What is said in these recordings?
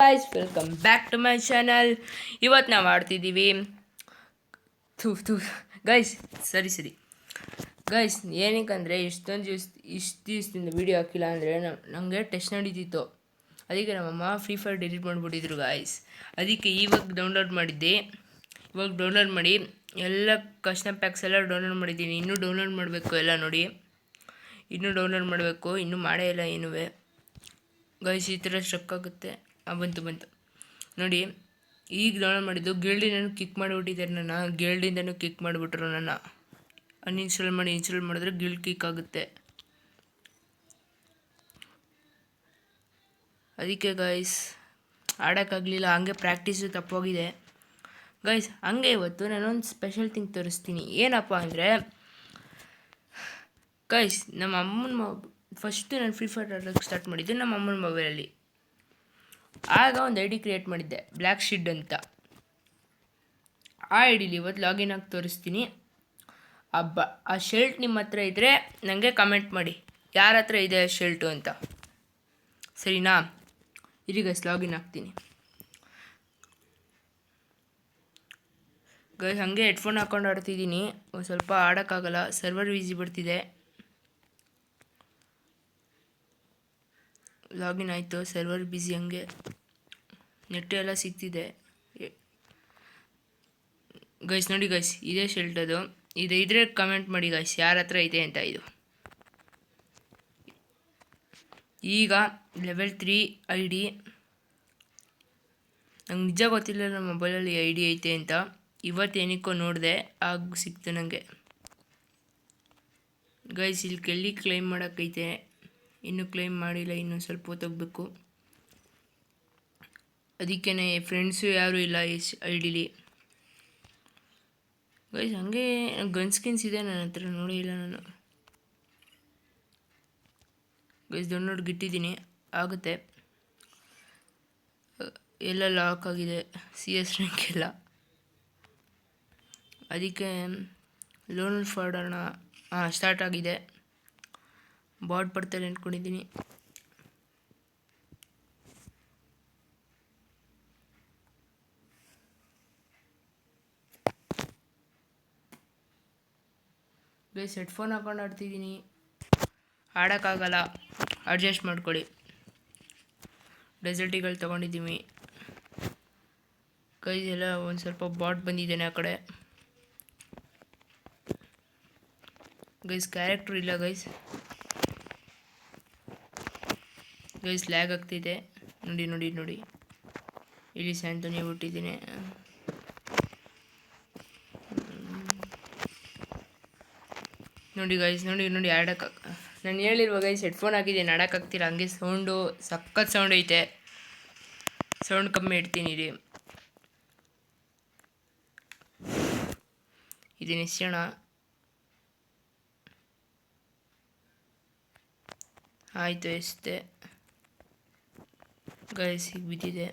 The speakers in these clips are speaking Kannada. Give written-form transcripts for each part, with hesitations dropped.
Guys welcome back to my channel. ಇವತ್ತು ನಾವು ಆಡ್ತಿದ್ದೀವಿ ಗೈಸ್ ಸರಿ ಗೈಸ್, ಏನಕ್ಕಂದರೆ ಇಷ್ಟು ದಿವಸದಿಂದ ವೀಡಿಯೋ ಹಾಕಿಲ್ಲ ಅಂದರೆ ನನಗೆ ಟೆಸ್ಟ್ ನಡೀತಿತ್ತು. ಅದಕ್ಕೆ ನಮ್ಮಮ್ಮ ಫ್ರೀ ಫೈರ್ ಡಿಲೀಟ್ ಮಾಡಿಬಿಟ್ಟಿದ್ರು ಗೈಸ್. ಅದಕ್ಕೆ ಇವಾಗ ಡೌನ್ಲೋಡ್ ಮಾಡಿದ್ದೆ. ಇವಾಗ ಡೌನ್ಲೋಡ್ ಮಾಡಿ ಎಲ್ಲ ಕಸ್ಟಮ್ ಪ್ಯಾಕ್ಸ್ ಎಲ್ಲ ಡೌನ್ಲೋಡ್ ಮಾಡಿದ್ದೀನಿ. ಇನ್ನೂ ಡೌನ್ಲೋಡ್ ಮಾಡಬೇಕು ಎಲ್ಲ ನೋಡಿ. ಇನ್ನೂ ಡೌನ್ಲೋಡ್ ಮಾಡಬೇಕು, ಇನ್ನೂ ಮಾಡೇ ಇಲ್ಲ ಏನೂ ಗೈಸ್. ಈ ಥರ ಸ್ಟ್ರಕ್ ಆಗುತ್ತೆ. ಬಂತು ನೋಡಿ. ಈಗ ಡೌನ್ಲೋಡ್ ಮಾಡಿದ್ದು ಗಿಲ್ಡಿನೂ ಕಿಕ್ ಮಾಡಿಬಿಟ್ಟಿದ್ದಾರೆ. ಗಿಲ್ಡಿಂದನೂ ಕಿಕ್ ಮಾಡಿಬಿಟ್ರು. ಅನ್ಇನ್ಸ್ಟಾಲ್ ಮಾಡಿದ್ರೆ ಗಿಲ್ಡ್ ಕಿಕ್ ಆಗುತ್ತೆ. ಅದಕ್ಕೆ ಗೈಸ್ ಆಡೋಕ್ಕಾಗಲಿಲ್ಲ. ಹಂಗೆ ಪ್ರಾಕ್ಟೀಸು ತಪ್ಪೋಗಿದೆ ಗೈಸ್. ಹಂಗೆ ಇವತ್ತು ನಾನೊಂದು ಸ್ಪೆಷಲ್ ಥಿಂಗ್ ತೋರಿಸ್ತೀನಿ. ಏನಪ್ಪ ಅಂದರೆ ಗೈಸ್, ನಮ್ಮ ಅಮ್ಮನ ಫಸ್ಟು ನಾನು ಫ್ರೀ ಫೈರ್ ಆಡೋಕ್ಕೆ ಸ್ಟಾರ್ಟ್ ಮಾಡಿದ್ದು ನಮ್ಮ ಅಮ್ಮನ ಮೊಬೈಲಲ್ಲಿ. ಆಗ ಒಂದು ಐ ಡಿ ಕ್ರಿಯೇಟ್ ಮಾಡಿದ್ದೆ, ಬ್ಲ್ಯಾಕ್ ಶಿಡ್ ಅಂತ. ಆ ಐ ಡಿಲಿ ಇವತ್ತು ಲಾಗಿನ್ ಆಗಿ ತೋರಿಸ್ತೀನಿ. ಆ ಶರ್ಟ್ ನಿಮ್ಮ ಹತ್ರ ಇದ್ದರೆ ನನಗೆ ಕಮೆಂಟ್ ಮಾಡಿ ಯಾರ ಹತ್ರ ಇದೆ ಆ ಶರ್ಟು ಅಂತ, ಸರಿನಾ? ಇರಿ ಗೈಸ್, ಲಾಗಿನ್ ಆಗ್ತೀನಿ ಗೈಸ್. ಹಾಗೆ ಹೆಡ್ಫೋನ್ ಹಾಕ್ಕೊಂಡು ಆಡ್ತಿದ್ದೀನಿ. ಒಂದು ಸ್ವಲ್ಪ ಆಡೋಕ್ಕಾಗಲ್ಲ, ಸರ್ವರ್ ಈಸಿ ಬರ್ತಿದೆ. ಲಾಗಿನ್ ಆಯಿತು, ಸರ್ವರ್ ಬಿಸಿ. ಹಂಗೆ ನೆಟ್ ಎಲ್ಲ ಸಿಗ್ತಿದೆ ಗೈಸ್. ನೋಡಿ ಗೈಸ್, ಇದೇ ಶೆಲ್ಟ್ ಅದು. ಇದ್ರೆ ಕಮೆಂಟ್ ಮಾಡಿ ಗೈಸ್ ಯಾರ ಹತ್ರ ಇದೆ ಅಂತ. ಇದು ಈಗ ಲೆವೆಲ್ 3 ಐ ಡಿ. ನಂಗೆ ನಿಜ ಗೊತ್ತಿಲ್ಲ ನಮ್ಮ ಮೊಬೈಲಲ್ಲಿ ಐ ಡಿ ಐತೆ ಅಂತ. ಇವತ್ತೇನಕ್ಕೋ ನೋಡಿದೆ, ಆಗ ಸಿಕ್ತು ನನಗೆ ಗೈಸ್. ಇಲ್ಲಿ ಕೆಲ್ಲಿ ಕ್ಲೈಮ್ ಮಾಡೋಕ್ಕೈತೆ, ಇನ್ನೂ ಕ್ಲೈಮ್ ಮಾಡಿಲ್ಲ. ಇನ್ನೂ ಸ್ವಲ್ಪ ಹೊತ್ತೋಗ್ಬೇಕು. ಅದಕ್ಕೇ ಫ್ರೆಂಡ್ಸು ಯಾರೂ ಇಲ್ಲ ಈ ಐ ಡಿಲಿ ಗೈಸ್. ಹಾಗೆ ಗನ್ ಸ್ಕಿನ್ಸ್ ಇದೆ ನನ್ನ ಹತ್ರ, ನೋಡಿಲ್ಲ ನಾನು ಗೈಸ್. ಡೌನ್ಲೋಡ್ಗೆ ಇಟ್ಟಿದ್ದೀನಿ, ಆಗುತ್ತೆ. ಎಲ್ಲ ಲಾಕ್ ಆಗಿದೆ, CS ರ್ಯಾಂಕ್ ಎಲ್ಲ. ಅದಕ್ಕೆ ಲೋನ್ ಫಾರ್ಡರ್ನ ಸ್ಟಾರ್ಟ್ ಆಗಿದೆ. ಬಾಟ್ ಬರ್ತಾರೆ ಅಂದ್ಕೊಂಡಿದ್ದೀನಿ. ಗೈಸ್, ಹೆಡ್ಫೋನ್ ಹಾಕೊಂಡು ಆಡ್ತಿದ್ದೀನಿ, ಆಡೋಕ್ಕಾಗಲ್ಲ, ಅಡ್ಜಸ್ಟ್ ಮಾಡ್ಕೊಳ್ಳಿ. ಡೆಸರ್ಟಿಗಳು ತೊಗೊಂಡಿದ್ದೀವಿ ಗೈಸ್. ಎಲ್ಲ ಒಂದು ಸ್ವಲ್ಪ ಬಾಟ್ ಬಂದಿದ್ದೇನೆ ಆ ಕಡೆ ಗೈಸ್. ಕ್ಯಾರೆಕ್ಟ್ರ್ ಇಲ್ಲ ಗೈಸ್. ಲ್ಯಾಗ್ ಆಗ್ತಿದೆ. ನೋಡಿ ಇಲ್ಲಿ ಸ್ಯಾಂಟೋನಿ ಬಿಟ್ಟಿದ್ದೀನಿ. ನೋಡಿ ಗೈಸ್, ನೋಡಿ ಆಡೋಕ್ಕೆ ನಾನು ಹೇಳಿರುವ ಗೈಸ್, ಹೆಡ್ಫೋನ್ ಹಾಕಿದ್ದೀನಿ, ಆಡೋಕ್ಕಾಗ್ತಿಲ್ಲ. ಹಂಗೆ ಸೌಂಡು ಸಖತ್ ಸೌಂಡ್ ಐತೆ. ಸೌಂಡ್ ಕಮ್ಮಿ ಇಡ್ತೀನಿ ರೀ. ಇದನ್ನ ಎಸೋಣ. ಆಯಿತು, ಎಸ್ತೆ ಗೈಸ್. ಈಗ ಬಿದ್ದಿದೆ.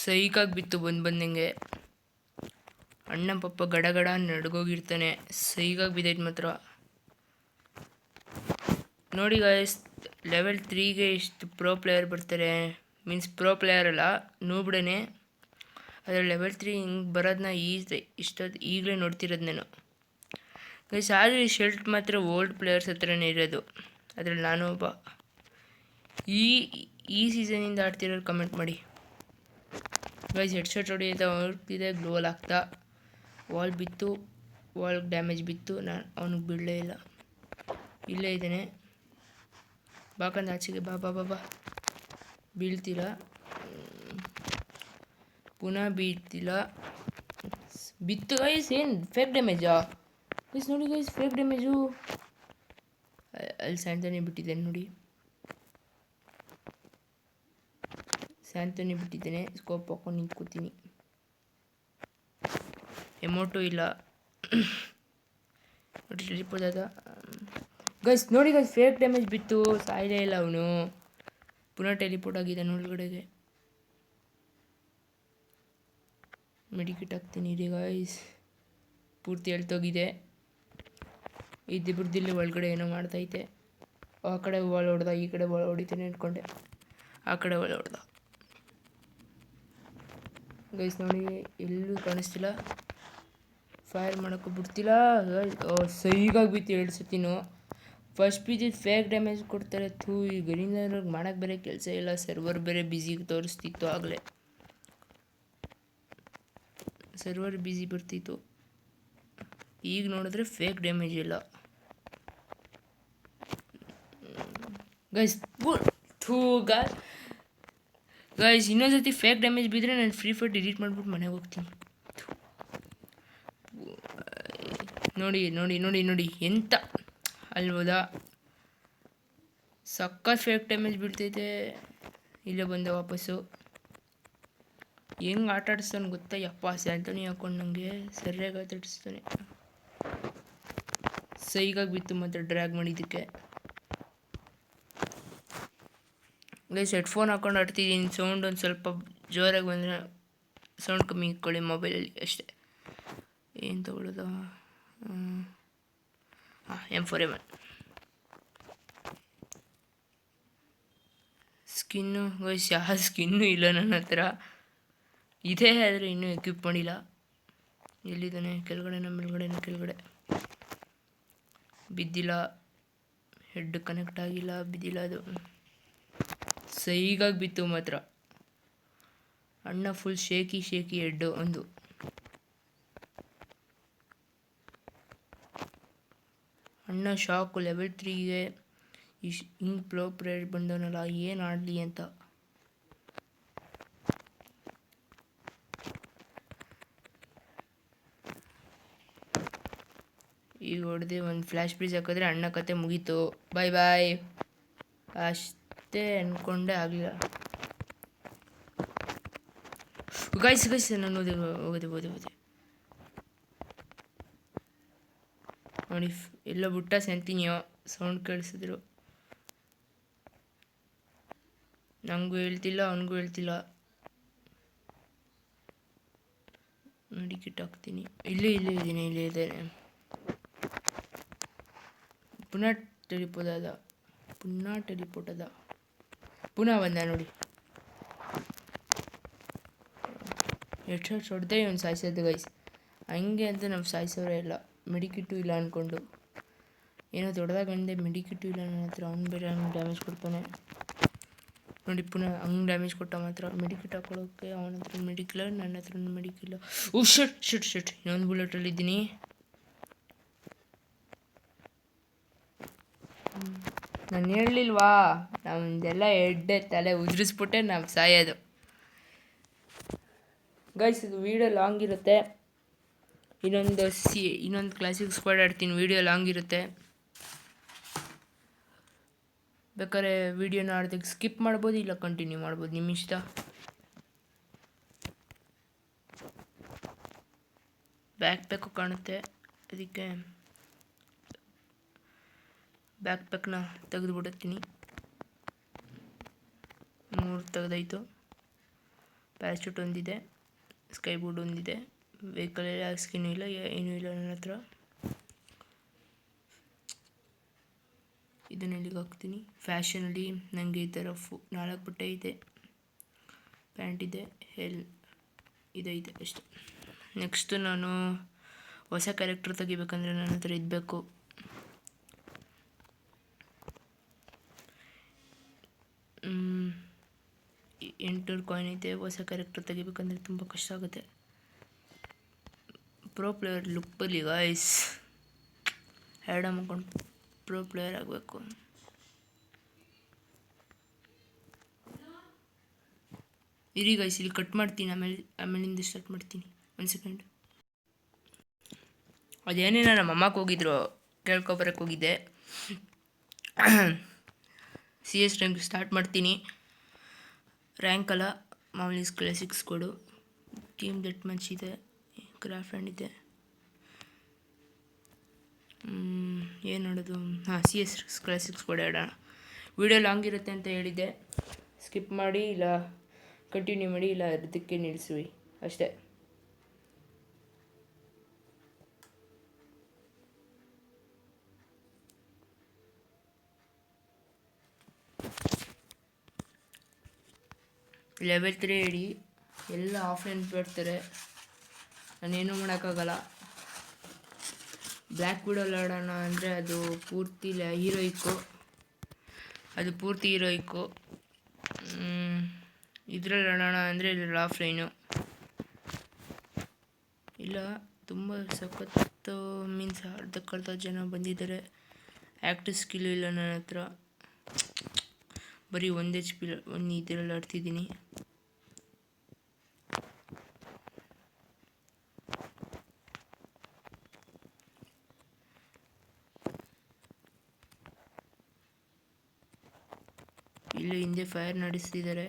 ಸೈಕಾಗಿ ಬಿತ್ತು ಬಂದಂಗೆ. ಅಣ್ಣ ಪಪ್ಪ ಗಡ ನಡ್ಗೋಗಿರ್ತಾನೆ. ಸೈಗಾಗಿ ಬಿದ್ದೈತೆ ಮಾತ್ರ. ನೋಡಿ ಗೈಸ್, ಲೆವೆಲ್ 3ಗೆ ಇಷ್ಟು ಪ್ರೋ ಪ್ಲೇಯರ್ ಬರ್ತಾರೆ. ಮೀನ್ಸ್ ಪ್ರೋ ಪ್ಲೇಯರ್ ಅಲ್ಲ, ನೂಬ್ಡೇ. ಆದರೆ ಲೆವೆಲ್ 3 ಹಿಂಗೆ ಬರೋದನ್ನ ಈಗಲೇ ನೋಡ್ತಿರೋದು ನಾನು ಗೈಸ್. ಆದರೂ ಈ ಶೆಲ್ಟ್ ಮಾತ್ರ ಓಲ್ಡ್ ಪ್ಲೇಯರ್ಸ್ ಹತ್ರನೇ ಇರೋದು. ಅದರಲ್ಲಿ ನಾನು ಒಬ್ಬ. ಈ ಸೀಸನಿಂದ ಆಡ್ತಿರೋರು ಕಮೆಂಟ್ ಮಾಡಿ ಗೈಸ್. ಹೆಡ್ಶಾಟ್ ಹೊಡೆಯುತ್ತಾ ಹೋಗ್ತಿದೆ, ಗ್ಲೋವಲ್ ಆಗ್ತಾ. ವಾಲ್ ಡ್ಯಾಮೇಜ್ ಬಿತ್ತು. ನಾನು ಅವನಿಗೆ ಬೀಳಲೇ ಇಲ್ಲ. ಇಲ್ಲೇ ಇದ್ದೇನೆ, ಬಾಕಂದು ಆಚೆಗೆ ಬಾ. ಬೀಳ್ತಿಲ್ಲ, ಪುನಃ ಬೀಳ್ತಿಲ್ಲ. ಬಿತ್ತು ಗೈಸ್. ಏನು ಫೇಕ್ ಡ್ಯಾಮೇಜಾ ಗೈಸ್? ನೋಡಿ ಗೈಸ್, ಫೇಕ್ ಡ್ಯಾಮೇಜು. ಅಲ್ಲಿ ಸ್ಯಾಂಟೋನಿ ಬಿಟ್ಟಿದ್ದೇನೆ ನೋಡಿ. ಸ್ಯಾಂಟೋನಿ ಬಿಟ್ಟಿದ್ದೇನೆ. ಸ್ಕೋಪ್ ಹಾಕೊಂಡು ನಿಂತ್ಕೋತೀನಿ. ಎಮೋಟು ಇಲ್ಲ ನೋಡಿ. Teleport guys. ನೋಡಿ ಗೈಸ್, ಫೇಕ್ ಡ್ಯಾಮೇಜ್ ಬಿತ್ತು. ಸಾಯಲೇ ಇಲ್ಲ ಅವನು. ಪುನಃ ಟೆಲಿಪೋರ್ಟ್ ಆಗಿದ್ದಾನೆ ಒಳಗಡೆಗೆ. ಮೆಡಿಕಿಟ್ ಹಾಕ್ತೀನಿ ರೀ ಗೈಸ್. ಪೂರ್ತಿ ಎಳ್ತೋಗಿದೆ. ಇದು ಬಿಡ್ದಿಲ್ಲ, ಒಳಗಡೆ ಏನೋ ಮಾಡ್ತೈತೆ. ಆ ಕಡೆ ಬಾಲ್ ಹೊಡೆದ, ಈ ಕಡೆ ಬಾಲ್ ಹೊಡಿತಾನೆ ಇಟ್ಕೊಂಡೆ, ಆ ಕಡೆ ಬಾಲ್ ಹೊಡೆದ. ಗೈಸ್ ನೋಡಿ, ಎಲ್ಲೂ ಕಾಣಿಸ್ತಿಲ್ಲ, ಫೈರ್ ಮಾಡೋಕ್ಕೂ ಬಿಡ್ತಿಲ್ಲ. ಸೈಗಾಗಿ ಬಿತ್ತು 2 ಸತಿನೂ. ಫಸ್ಟ್ ಪಿಜಿದು ಫೇಕ್ ಡ್ಯಾಮೇಜ್ ಕೊಡ್ತಾರೆ. ಈ ಗರೀನವ್ರಿಗೆ ಮಾಡೋಕ್ಕೆ ಬೇರೆ ಕೆಲಸ ಇಲ್ಲ, ಸರ್ವರ್ ಬೇರೆ ಬ್ಯುಸಿಗೆ ತೋರಿಸ್ತಿತ್ತು. ಆಗಲೇ ಸರ್ವರ್ ಬ್ಯುಸಿ ಬರ್ತಿತ್ತು. ಈಗ ನೋಡಿದ್ರೆ ಫೇಕ್ ಡ್ಯಾಮೇಜ್ ಇಲ್ಲ. ಗೈಸ್ ಗೈಸ್ ಇನ್ನೊಂದ್ಸತಿ ಫೇಕ್ ಡ್ಯಾಮೇಜ್ ಬಿದ್ದರೆ ನಾನು ಫ್ರೀ ಫೈರ್ ಡಿಲೀಟ್ ಮಾಡಿಬಿಟ್ಟು ಮನೆಗೆ ಹೋಗ್ತೀನಿ. ನೋಡಿ ನೋಡಿ ನೋಡಿ ನೋಡಿ ಎಂತ ಅಲ್ಬೋದಾ, ಸಖತ್ ಫೇಕ್ ಡ್ಯಾಮೇಜ್ ಬೀಳ್ತೈತೆ. ಇಲ್ಲೇ ಬಂದೆ ವಾಪಸ್ಸು. ಹೆಂಗೆ ಆಟ ಆಡಿಸ್ತಾನೆ ಗೊತ್ತಾ? ಯಪ್ಪ ಸ್ಯಾಂಟೋನಿ ಹಾಕೊಂಡು ನನಗೆ ಸರಿಯಾಗಿ ಆಟ ಆಡಿಸ್ತಾನೆ. ಸೈಗಾಗಿ ಬಿತ್ತು ಮಾತ್ರ ಡ್ರ್ಯಾಗ್ ಮಾಡಿದ್ದಕ್ಕೆ. ಗೈಸ್ ಹೆಡ್ಫೋನ್ ಹಾಕೊಂಡು ಆಡ್ತಿದ್ದೀನಿ. ಸೌಂಡ್ ಒಂದು ಸ್ವಲ್ಪ ಜೋರಾಗಿ ಬಂದರೆ ಸೌಂಡ್ ಕಮ್ಮಿ ಇಟ್ಕೊಳ್ಳಿ ಮೊಬೈಲಲ್ಲಿ ಅಷ್ಟೇ. ಏನು ತೊಗೊಳ್ಳೋದು? M4A1 skin. ಗೈಸ್ ಯಾವ ಸ್ಕಿನ್ನು ಇಲ್ಲ ನನ್ನ ಹತ್ರ. ಇದೇ ಆದರೆ ಇನ್ನೂ ಎಕ್ವಿಪ್ ಮಾಡಿಲ್ಲ. ಎಲ್ಲಿದ್ದಾನೆ? ಕೆಳಗಡೆನ ಮೇಲ್ಗಡೆನ? ಕೆಳಗಡೆ. ಬಿದ್ದಿಲ್ಲ, ಹೆಡ್ ಕನೆಕ್ಟ್ ಆಗಿಲ್ಲ, ಬಿದ್ದಿಲ್ಲ. ಅದು ಸೈಗಾಗಿ ಬಿತ್ತು ಮಾತ್ರ. ಅಣ್ಣ ಫುಲ್ ಶೇಕಿ ಹೆಡ್ಡು ಒಂದು. ಅಣ್ಣ ಶಾಕು ಲೆವೆಲ್ 3ಗೆ ಹಿಂಗೆ ಪ್ರೋ ಪ್ಲೇಯರ್ ಬಂದವನಲ್ಲ, ಏನು ಆಡಲಿ ಅಂತ. ಈಗ ಹೊಡೆದೆ ಒಂದು ಫ್ಲ್ಯಾಶ್ ಬ್ರೀಜ್ ಹಾಕಿದ್ರೆ ಅಣ್ಣ ಕತೆ ಮುಗೀತು. ಬಾಯ್ ಬಾಯ್ ಅಷ್ಟೇ ಅಂದ್ಕೊಂಡೆ, ಆಗಲಿಲ್ಲ. ಗೈಸ್ ನಾನು ಹೋದೆ ನೋಡಿ. ಎಲ್ಲ ಬಿಟ್ಟ ಸೆಂತಿನಿಯೋ ಸೌಂಡ್ ಕೇಳಿಸಿದ್ರು. ನನಗೂ ಹೇಳ್ತಿಲ್ಲ, ಅವನಿಗೂ ಹೇಳ್ತಿಲ್ಲ. ನೋಡಿ ಕಿಟ್ ಹಾಕ್ತೀನಿ. ಇಲ್ಲೇ ಇದ್ದೇನೆ. ಪುನಃ ಟೆಲಿಪೋರ್ಟ್ ಅದ. ಪುನಃ ಬಂದ ನೋಡಿ. ಎಷ್ಟು ಹೊಡೆದೇ ಒಂದು ಸಾಯಿಸೋದು ಗೈಸ್. ಹಂಗೆ ಅಂತ ನಾವು ಸಾಯಿಸೋರೇ ಇಲ್ಲ. ಮೆಡಿಕಿಟ್ಟು ಇಲ್ಲ ಅಂದ್ಕೊಂಡು ಏನೋ ದೊಡ್ಡದಾಗ ಬಂದೆ. ಮೆಡಿಕಿಟ್ಟು ಇಲ್ಲ ನನ್ನ ಹತ್ರ. ಅವ್ನು ಬೇರೆ ಹಂಗೆ ಡ್ಯಾಮೇಜ್ ಕೊಡ್ತಾನೆ ನೋಡಿ. ಪುನಃ ಹಂಗೆ ಡ್ಯಾಮೇಜ್ ಕೊಟ್ಟ ಮಾತ್ರ ಮೆಡಿಕಿಟ್ ಹಾಕೊಳ್ಳೋಕ್ಕೆ ಅವನ ಹತ್ರ ಮೆಡಿಕಿಲ್ಲ, ನನ್ನ ಹತ್ರ ಮೆಡಿಕಿಲ್ಲ. ಓ ಶಟ್ ಇನ್ನೊಂದು ಬುಲೆಟಲ್ಲಿದ್ದೀನಿ. ನಾನು ಹೇಳಲಿಲ್ವಾ, ನಮ್ಮದೆಲ್ಲ ಎಡ್ಡೆ ತಲೆ ಉದುರಿಸ್ಬಿಟ್ಟೆ ನಾವು ಸಾಯೋದು. ಗೈಸ್ ಇದು ವೀಡಿಯೋ ಲಾಂಗ್ ಇರುತ್ತೆ. ಇನ್ನೊಂದು ಕ್ಲಾಸಿಕ್ ಸ್ಕ್ವಾಡ್ ಆಡ್ತೀನಿ. ವೀಡಿಯೋ ಲಾಂಗ್ ಇರುತ್ತೆ. ಬೇಕಾದ್ರೆ ವೀಡಿಯೋನ ಆಡ್ದಾಗ ಸ್ಕಿಪ್ ಮಾಡ್ಬೋದು, ಇಲ್ಲ ಕಂಟಿನ್ಯೂ ಮಾಡ್ಬೋದು, ನಿಮ್ಮ ಇಷ್ಟ. ಬ್ಯಾಕ್ ಪ್ಯಾಕು ಕಾಣುತ್ತೆ, ಅದಕ್ಕೆ ಬ್ಯಾಕ್ ಪ್ಯಾಕ್ನ ತೆಗೆದುಬಿಡುತ್ತೀನಿ. 3 ತೆಗೆದಾಯಿತು. ಪ್ಯಾರಾಚೂಟ್ ಒಂದಿದೆ, ಸ್ಕೈ ಬೋರ್ಡ್ ಒಂದಿದೆ. ವೆಹಿಕಲಲ್ಲಿ ಯಾವ ಸ್ಕಿನ್ನೂ ಇಲ್ಲ, ಏನೂ ಇಲ್ಲ ನನ್ನ ಹತ್ರ. ಇದನ್ನ ಎಲ್ಲಿಗೆ ಹಾಕ್ತೀನಿ? ಫ್ಯಾಷನಲ್ಲಿ ನನಗೆ ಈ ಥರ 4 ಬಟ್ಟೆ ಇದೆ, ಪ್ಯಾಂಟ್ ಇದೆ, ಇದೈತೆ ಅಷ್ಟೆ. ನೆಕ್ಸ್ಟು ನಾನು ಹೊಸ ಕ್ಯಾರೆಕ್ಟರ್ ತೆಗಿಬೇಕಂದ್ರೆ ನನ್ನ ಹತ್ರ ಇದ್ಬೇಕು. $800 ಕಾಯಿನ್ ಐತೆ. ಹೊಸ ಕ್ಯಾರೆಕ್ಟರ್ ತೆಗಿಬೇಕಂದ್ರೆ ತುಂಬ ಕಷ್ಟ ಆಗುತ್ತೆ. ಪ್ರೋ ಪ್ಲೇಯರ್ ಲುಕ್ ಬರಲಿ ಗಾಯ್ಸ್. ಹ್ಯಾಡ್ ಮಾಡ್ಕೊಂಡು ಪ್ರೋ ಪ್ಲೇಯರ್ ಆಗಬೇಕು. ಇರಿ ಗೈಸ್, ಇಲ್ಲಿ ಕಟ್ ಮಾಡ್ತೀನಿ, ಆಮೇಲಿಂದ ಸ್ಟಾರ್ಟ್ ಮಾಡ್ತೀನಿ. 1 ಸೆಕೆಂಡ್. ಅದೇನೇನೋ ನಮ್ಮ ಅಮ್ಮಕ್ಕೆ ಹೋಗಿದ್ರು, ಕೇಳ್ಕೊಬರಕ್ಕೆ ಹೋಗಿದ್ದೆ. CS ರ್ಯಾಂಕ್ ಸ್ಟಾರ್ಟ್ ಮಾಡ್ತೀನಿ. ರ್ಯಾಂಕ್ ಅಲ್ಲ, ಮಾಮೂಲಿ classic squad. Team debt match ಇದೆ, ಕ್ರಾಫ್ಟ್ ಹ್ಯಾಂಡ್ ಇದೆ. ಏನು ನೋಡೋದು? CS ಕ್ಲಾಸಿಕ್ ಸ್ಕ್ವಾಡ್ ಆಡೋಣ. ವಿಡಿಯೋ ಲಾಂಗ್ ಇರುತ್ತೆ ಅಂತ ಹೇಳಿದ್ದೆ. ಸ್ಕಿಪ್ ಮಾಡಿ, ಇಲ್ಲ ಕಂಟಿನ್ಯೂ ಮಾಡಿ, ಇಲ್ಲ ಅದಕ್ಕೆ ನಿಲ್ಲಿಸಿ ಅಷ್ಟೇ. ಲೆವೆಲ್ 3 ಇಡಿ ಎಲ್ಲ ಆಫ್ಲೈನ್ ಬರ್ತಾರೆ, ನಾನೇನು ಮಾಡೋಕ್ಕಾಗಲ್ಲ. ಬ್ಲ್ಯಾಕ್ ವಿಡೋಲ್ ಆಡೋಣ ಅಂದರೆ ಅದು ಪೂರ್ತಿ ಹೀರೋಯಿಕ್ಕು. ಇದರಲ್ಲಿ ಆಡೋಣ ಅಂದರೆ ಇಲ್ಲಿ ಆಫ್ಲೈನು ಇಲ್ಲ. ತುಂಬ ಸಖತ್ತು ಮೀನ್ಸ್ ಅರ್ಧಕ್ಕರ್ಧ ಜನ ಬಂದಿದ್ದಾರೆ. ಆ್ಯಕ್ಟಿವ್ ಸ್ಕಿಲ್ ಇಲ್ಲ ನನ್ನ ಹತ್ರ, ಬರೀ 1 HP ಒಂದು ಇದರಲ್ಲಿ ಆಡ್ತಿದ್ದೀನಿ. ಇಲ್ಲಿ ಹಿಂದೆ ಫೈರ್ ನಡೆಸ್ತಿದ್ದಾರೆ.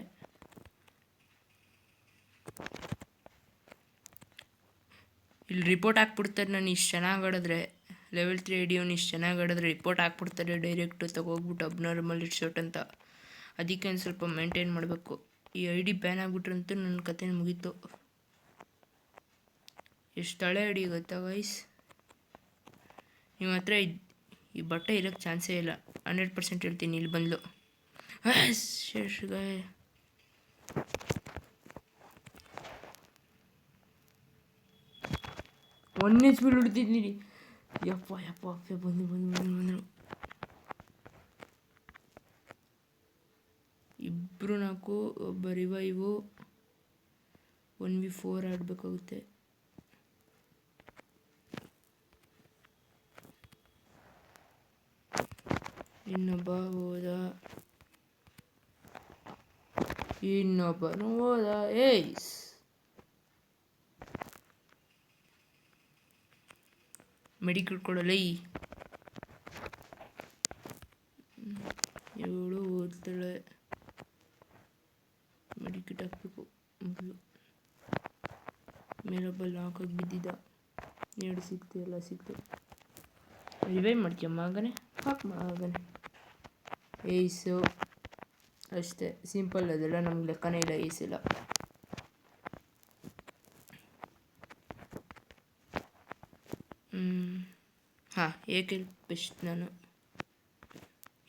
ಇಲ್ಲಿ ರಿಪೋರ್ಟ್ ಹಾಕ್ಬಿಡ್ತಾರೆ. ನಾನು ಇಷ್ಟು ಚೆನ್ನಾಗಿ ಆಡಿದ್ರೆ, ಲೆವೆಲ್ 3 ಐಡಿಯೋನು ಇಷ್ಟು ಚೆನ್ನಾಗಿ ಆಡಿದ್ರೆ ರಿಪೋರ್ಟ್ ಹಾಕ್ಬಿಡ್ತಾರೆ ಡೈರೆಕ್ಟು ತಗೋಗ್ಬಿಟ್ಟು ಅಬ್ನಾರ್ಮಲ್ ಶಾಟ್ ಅಂತ. ಅದಕ್ಕೆ ಒಂದು ಸ್ವಲ್ಪ ಮೇಂಟೈನ್ ಮಾಡಬೇಕು. ಈ ID ಬ್ಯಾನ್ ಆಗಿಬಿಟ್ರಂತೂ ನನ್ನ ಕತೆ ಮುಗೀತು. ಎಷ್ಟು ಹಳೆ ID ಗೊತ್ತಾ ಗೈಸ್? ನಿಮ್ಮ ಹತ್ರ ಈ ಬಟ್ಟೆ ಇರೋಕ್ಕೆ ಚಾನ್ಸೇ ಇಲ್ಲ, 100% ಹೇಳ್ತೀನಿ. ಇಲ್ಲಿ ಬಂದ್ಲು ಶೇಷಗಾಯ. ಒಂದೇ ಸ್ಪೀಡ್ ಹೊಡ್ತಿದ್ದೀನಿ. ಯಪ್ಪ ಬಂದರು. ಇಬ್ಬರು 4, ಒಬ್ಬ ರಿವೈವು. 1v4 ಆಡಬೇಕಾಗುತ್ತೆ. ಇನ್ನೊಬ್ಬ ಹೋದ. ಏಯ್ಸ್ ಮೆಡಿಕಲ್ ಕೊಡಲ್ಲ. ಇವಳು ಓದ್ತಾಳೆ. ಮೆಡಿಕಿಟ್ ಹಾಕ್ಬೇಕು ಮೊದಲು. ಮೇಲೊಬ್ಬ ಲಾಕಾಗಿ ಬಿದ್ದಿದ್ದ. ಎರಡು ಸಿಕ್ತು, ಎಲ್ಲ ಸಿಕ್ತು. ರಿವೈವ್ ಮಾಡ್ತೀಯ ಮಗನೇ? ಮಗನೇ ಏಯ್ಸು ಅಷ್ಟೇ, ಸಿಂಪಲ್. ಅದೆಲ್ಲ ನಮ್ಗೆ ಲೆಕ್ಕನೇ ಇಲ್ಲ. ಏಯ್ಸಿಲ್ಲ. ಹಾಂ, ಏಕೆ ಬೆಸ್ಟ್ ನಾನು.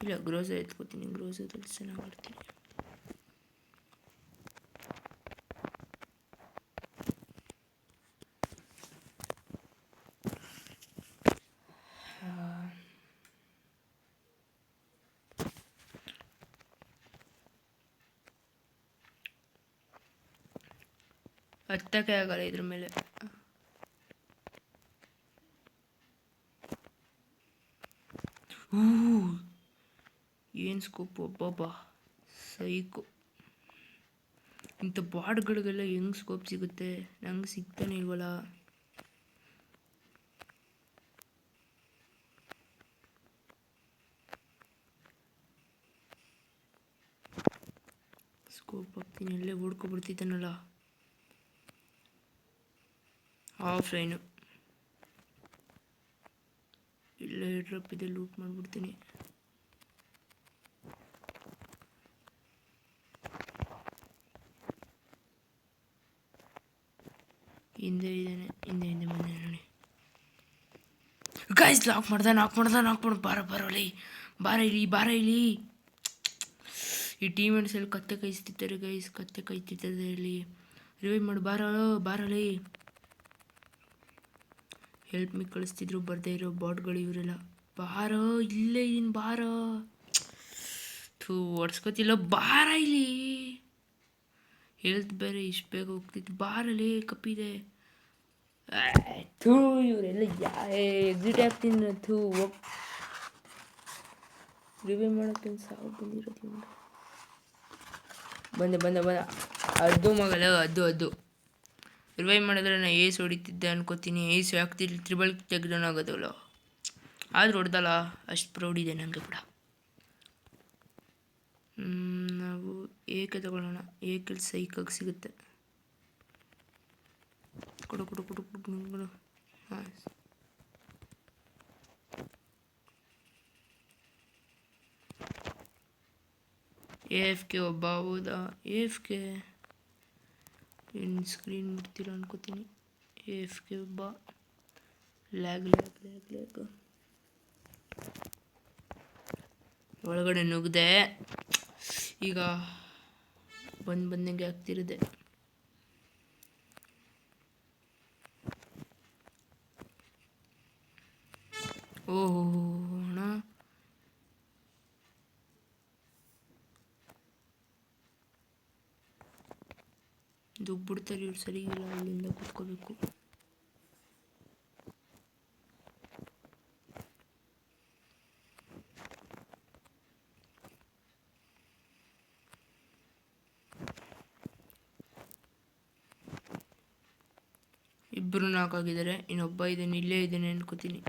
ಇಲ್ಲ, ಗ್ರೋಸ ಎತ್ಕೋತೀನಿ. ಗ್ರೋಸದಲ್ಲಿ ಚೆನ್ನಾಗಿ ಆಡ್ತೀನಿ. ಹತ್ತಕ್ಕೆ ಆಗಲ್ಲ ಇದ್ರ ಮೇಲೆ. ಏನು ಸ್ಕೋಪ್ ಒಬ್ಬೊಬ್ಬ ಸೈಕು. ಇಂಥ ಬಾಡ್ಗಳಿಗೆಲ್ಲ ಹೆಂಗೆ ಸ್ಕೋಪ್ ಸಿಗುತ್ತೆ? ನಂಗೆ ಸಿಗ್ತಾನೆ ಇಲ್ವಲ್ಲ. ಸ್ಕೋಪ್ ಹಾಕ್ತೀನಿ. ಎಲ್ಲೇ ಓಡ್ಕೊಬಿಡ್ತಿದ್ದಾನಲ್ಲ. ಆಫ್ಲೈನು ಇಲ್ಲೇ ಡ್ರಾಪ್ ಇದೆ, ಲೂಟ್ ಮಾಡಿಬಿಡ್ತೀನಿ. ಹಿಂದೆ ಇದ್ದಾನೆ, ಹಿಂದೆ ಬಂದೆ ನೋಡಿ ಗೈಸ್. ಲಾಕ್ ಮಾಡ್ದ. ಬಾರ ಇಲ್ಲಿ. ಈ ಟೀಮ್ಮೇಟ್ಸಲ್ಲಿ ಕತ್ತೆ ಕಾಯಿಸ್ತಿದ್ದಾರೆ ಗೈಸ್, ಇಲ್ಲಿ ರಿವೈವ್ ಮಾಡಿ. ಬಾರಲಿ. ಹೆಲ್ಪ್ ಮೀ ಕಳಿಸ್ತಿದ್ರು ಬರ್ದೇ ಇರೋ ಬಾಟ್ಗಳು ಇವರೆಲ್ಲ. ಬಾರೋ, ಇಲ್ಲೇ ಇದೀನಿ, ಬಾರೋ. ಒಡ್ಸ್ಕೊತಿಲ್ಲ, ಬಾರ ಇಲ್ಲಿ. ಹೆಲ್ತ್ ಬೇರೆ ಇಷ್ಟು ಬೇಗ ಹೋಗ್ತಿತ್ತು. ಬಾರಲ್ಲಿ ಕಪ್ಪಿದೆ. ಇವರೆಲ್ಲ ಎಕ್ಸಿಟ್ ಆಗ್ತೀನಿ. ರಿವೈವ್ ಮಾಡೋಕ್ಕೆ ಸಾವು ಬಂದಿರೋದು. ಬಂದೆ. ಅದು ಮಗಲ್ಲ, ಅದು ರಿವೈವ್ ಮಾಡಿದ್ರೆ ನಾನು ಏಸ್ ಹೊಡಿತಿದ್ದೆ ಅನ್ಕೋತೀನಿ. ಏಸ್ ಆಗ್ತಿಲ್ಲ, ತ್ರಿಬಲ್ ತೆಗ್ದೋನ್ ಆಗೋದಲ್ಲ. ಆದರೂ ಹೊಡೆದಲ್ಲ, ಅಷ್ಟು ಪ್ರೌಡ್ ಇದೆ ನನಗೆ ಕೂಡ. ನಾವು ಏಕೆ ತಗೊಳ್ಳೋಣ. ಏಕೆ ಸೈಕಾಗಿ ಸಿಗುತ್ತೆ. ಕೊಡು. ಹಾಂ, AFK ಒಬ್ಬ. ಹೌದಾ, AFK ಇನ್ನು ಸ್ಕ್ರೀನ್ ಮುಟ್ತೀರ ಅನ್ಕೋತೀನಿ. AFK ಒಬ್ಬ. ಲ್ಯಾಗ್ ಒಳಗಡೆ ನುಗ್ದೆ. ಈಗ ಬಂದಂಗೆ ಆಗ್ತಿರುತ್ತೆ. ಓಹೋ ಅಣ್ಣ, ದುಗ್ಬಿಡ್ತಾರೆ ಇವ್ರು, ಸರಿಗಿಲ್ಲ. ಅಲ್ಲಿಂದ ಕೂತ್ಕೋಬೇಕು. ಇಬ್ಬರು ನಾಲ್ಕಾಗಿದ್ದಾರೆ, ಇನ್ನೊಬ್ಬ ಇದ್ದಾನೆ, ಇಲ್ಲೇ ಇದ್ದಾನೆ ಅನ್ಕೋತೀನಿ.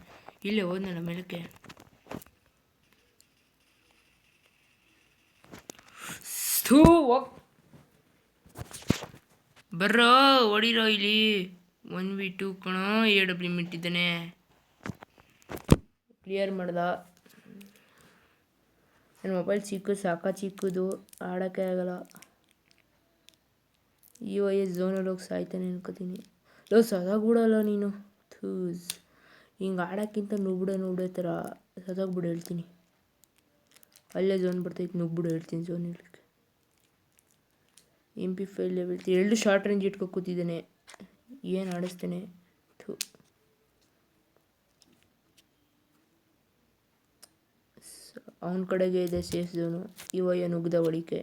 ಇಲ್ಲೇ ಹೋದ್ನಲ್ಲ ಮೇಲಕ್ಕೆ. ಬರ್ರೋ ಹೊಡಿರೋ ಇಲ್ಲಿ. 1v2 ಕಣೋ. AW ಇಟ್ಟಿದ್ದಾನೆ, ಕ್ಲಿಯರ್ ಮಾಡ್ದ. ನನ್ನ ಮೊಬೈಲ್ ಚಿಕ್ಕದು ಆಡೋಕ್ಕೆ ಆಗಲ್ಲ. ಈ ವಯಸ್ಸು ಝೋನಲ್ಲಿ ಹೋಗಿ ಸಾಯ್ತಾನೆ ಅನ್ಕೋತೀನಿ. ಸದಾಗ್ಬಿಡಲ್ಲ ನೀನು. ಥೂಸ್, ಹಿಂಗೆ ಆಡೋಕ್ಕಿಂತ ನುಗ್ಬಿಡೋ ಥರ ಸದಾಗ್ಬಿಡು ಹೇಳ್ತೀನಿ. ಅಲ್ಲೇ ಝೋನ್ ಬರ್ತೈತೆ, ನುಗ್ಬಿಡು ಹೇಳ್ತೀನಿ ಝೋನ್ ಇರಲಿಕ್ಕೆ. MP5 ಲೆವೆಲ್ 2 ಶಾರ್ಟ್ ರೇಂಜ್ ಇಟ್ಕೊ ಕೂತಿದ್ದಾನೆ. ಏನು ಆಡಿಸ್ತಾನೆ. ಥೂ, ಅವನ ಕಡೆಗೆ ಇದೆ ಸೇಫ್ ಝೋನು. ಇವಯ್ಯ ನುಗ್ದ ಹೊಡಿಕೆ.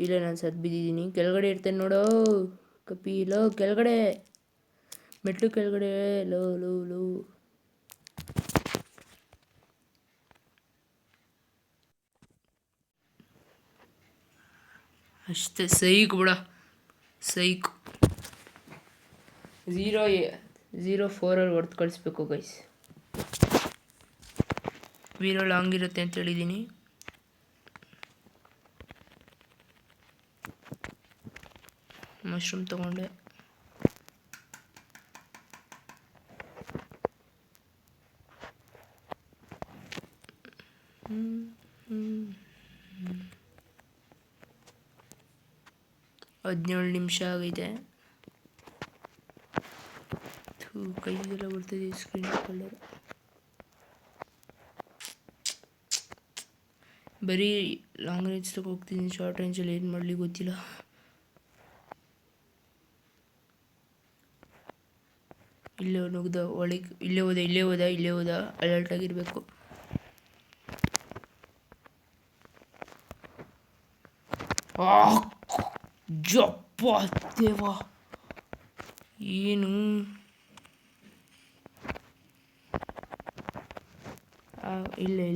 ಇಲ್ಲ, ನಾನು ಸತ್ತು ಬಿದ್ದಿದ್ದೀನಿ. ಕೆಳಗಡೆ ಇರ್ತೇನೆ ನೋಡೋ ಕಪಿ. ಲೋ ಕೆಳಗಡೆ, ಮೆಟ್ಲು ಕೆಳಗಡೆ. ಲೋ ಲೋ ಲೋ ಅಷ್ಟೇ. ಸೈಕ್ ಬಿಡ, ಸೈಕ್. 0-4 ಹೊಡೆದು ಕಳಿಸ್ಬೇಕು ಗೈಸ್. ವೀರೋ ಲಾಂಗ್ ಇರುತ್ತೆ ಅಂತ ಹೇಳಿದ್ದೀನಿ. ಮಶ್ರೂಮ್ ತಗೊಂಡೆ. ಹದಿನೇಳು ನಿಮಿಷ ಆಗಿದೆ. ಕೈಗೆಲ್ಲ ಬರ್ತಿದೆ ಸ್ಕ್ರೀನ್ ಕಲರ್. ಬರೀ ಲಾಂಗ್ ರೇಂಜ್ ತಗೋ ಹೋಗ್ತಿದ್ದೀನಿ. ಶಾರ್ಟ್ ರೇಂಜಲ್ಲಿ ಏನು ಮಾಡಲಿ ಗೊತ್ತಿಲ್ಲ. ಇಲ್ಲೇ ನುಗ್ದ ಒಳಗೆ. ಇಲ್ಲೇ ಹೋದ. ಅಲರ್ಟ್ ಆಗಿರಬೇಕು. ಜಪ್ಪ ದೇವ, ಏನು ಇಲ್ಲೇ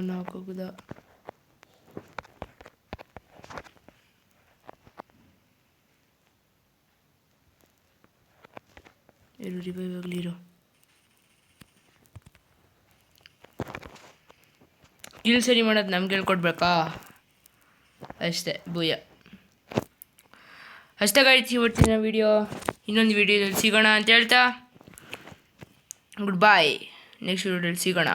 ನಾಲ್ಕೋಗುದ. ರಿವೈವ್ ಆಗಲಿರೋ. ಕಿಲ್ ಸರಿ ಮಾಡೋದು ನಮ್ಗೆ ಹೇಳ್ಕೊಡ್ಬೇಕಾ? ಅಷ್ಟೇ, ಭೂಯ. ಅಷ್ಟೇ ಗಾಯ್ತು ಇವತ್ತಿನ ವಿಡಿಯೋ. ಇನ್ನೊಂದು ವಿಡಿಯೋದಲ್ಲಿ ಸಿಗೋಣ ಅಂತ ಹೇಳ್ತಾ ಗುಡ್ ಬಾಯ್. ನೆಕ್ಸ್ಟ್ ವಿಡಿಯೋದಲ್ಲಿ ಸಿಗೋಣ.